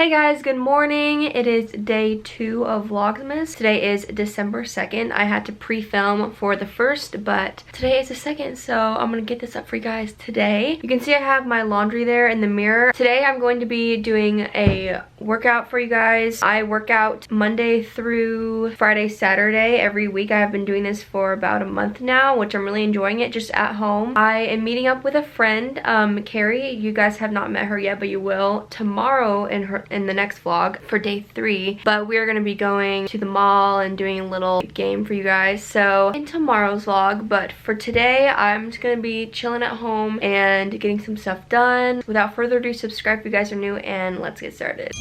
Hey guys, good morning. It is day 2 of Vlogmas. Today is December 2nd. I had to pre-film for the 1st, but today is the 2nd, so I'm gonna get this up for you guys today. You can see I have my laundry there in the mirror. Today I'm going to be doing a workout for you guys. I work out Monday through Friday, Saturday every week. I have been doing this for about a month now, which I'm really enjoying it just at home. I am meeting up with a friend, Carrie. You guys have not met her yet, but you will tomorrow in the next vlog for day 3. But we're gonna be going to the mall and doing a little game for you guys, so in tomorrow's vlog. But for today, I'm just gonna be chilling at home and getting some stuff done. Without further ado, subscribe if you guys are new, and let's get started.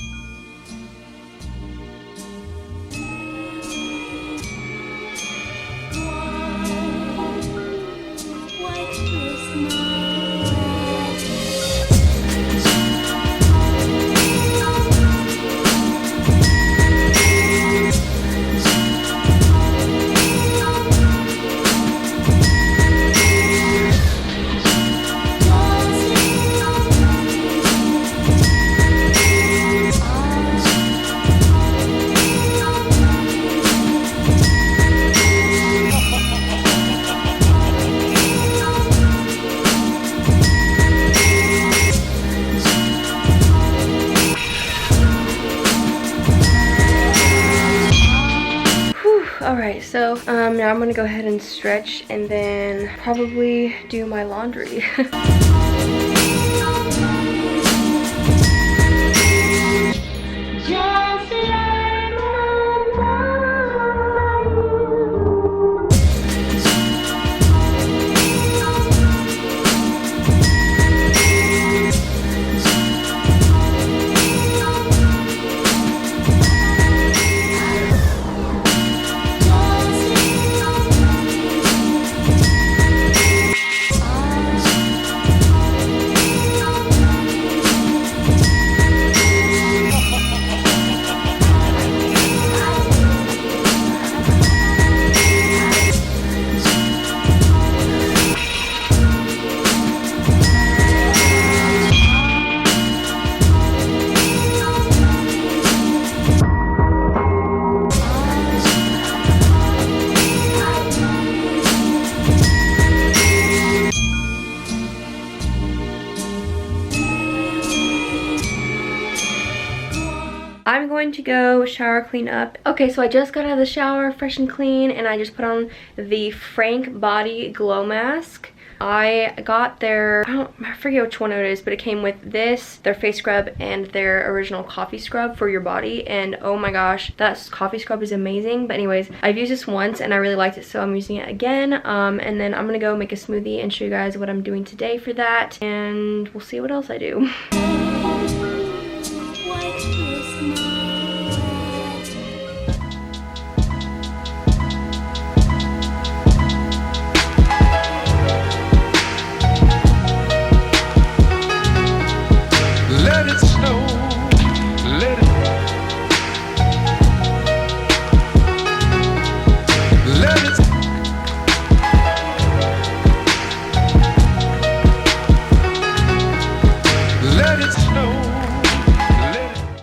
Alright, so now I'm gonna go ahead and stretch and then probably do my laundry. I'm going to go shower, clean up. Okay, so I just got out of the shower, fresh and clean, and I just put on the Frank Body Glow Mask. I got their, I forget which one it is, but it came with this, their face scrub, and their original coffee scrub for your body. And oh my gosh, that coffee scrub is amazing. But anyways, I've used this once and I really liked it, so I'm using it again. And then I'm gonna go make a smoothie and show you guys what I'm doing today for that. And we'll see what else I do.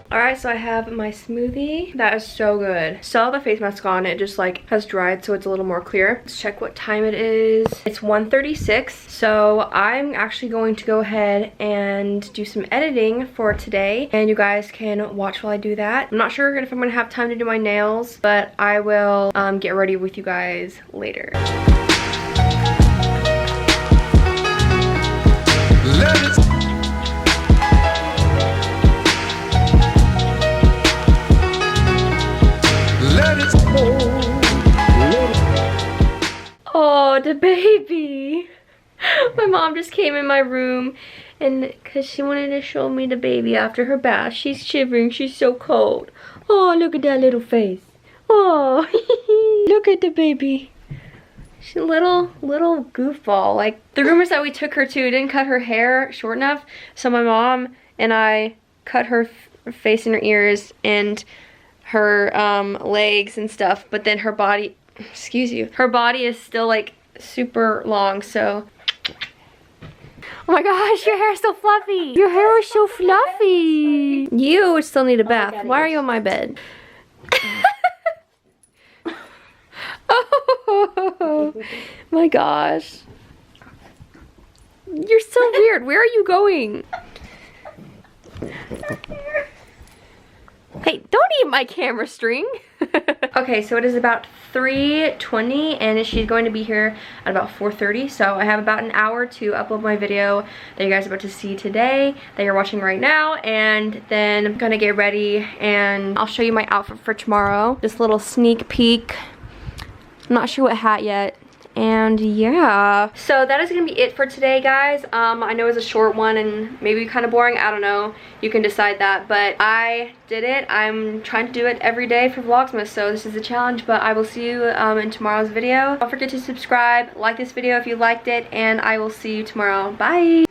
Alright, so I have my smoothie. That is so good. Still have the face mask on. It just like has dried, so it's a little more clear. Let's check what time it is. It's 1:36. So I'm actually going to go ahead and do some editing for today, and you guys can watch while I do that. I'm not sure if I'm gonna have time to do my nails, but I will get ready with you guys later. Oh, the baby. My mom just came in my room and because she wanted to show me the baby after her bath. She's shivering. She's so cold. Oh, look at that little face. Oh, look at the baby. She's a little goofball. Like, the rumors that we took her to didn't cut her hair short enough, so my mom and I cut her face and her ears and her legs and stuff, but then her body, excuse you, her body is still like super long, so Oh my gosh, your hair is so fluffy. Your hair is so fluffy. You still need a bath. Why are you on my bed? Oh my gosh. You're so weird. Where are you going? Hey, don't eat my camera string. Okay, so it is about 3:20 and she's going to be here at about 4:30. So I have about an hour to upload my video that you guys are about to see today, that you're watching right now. And then I'm gonna get ready and I'll show you my outfit for tomorrow. Just a little sneak peek. I'm not sure what hat yet. And yeah, so that is gonna be it for today, guys. I know it's a short one and maybe kind of boring, I don't know, you can decide that, but I did it. I'm trying to do it every day for Vlogmas, so this is a challenge. But I will see you in tomorrow's video. Don't forget to subscribe, like this video if you liked it, and I will see you tomorrow. Bye.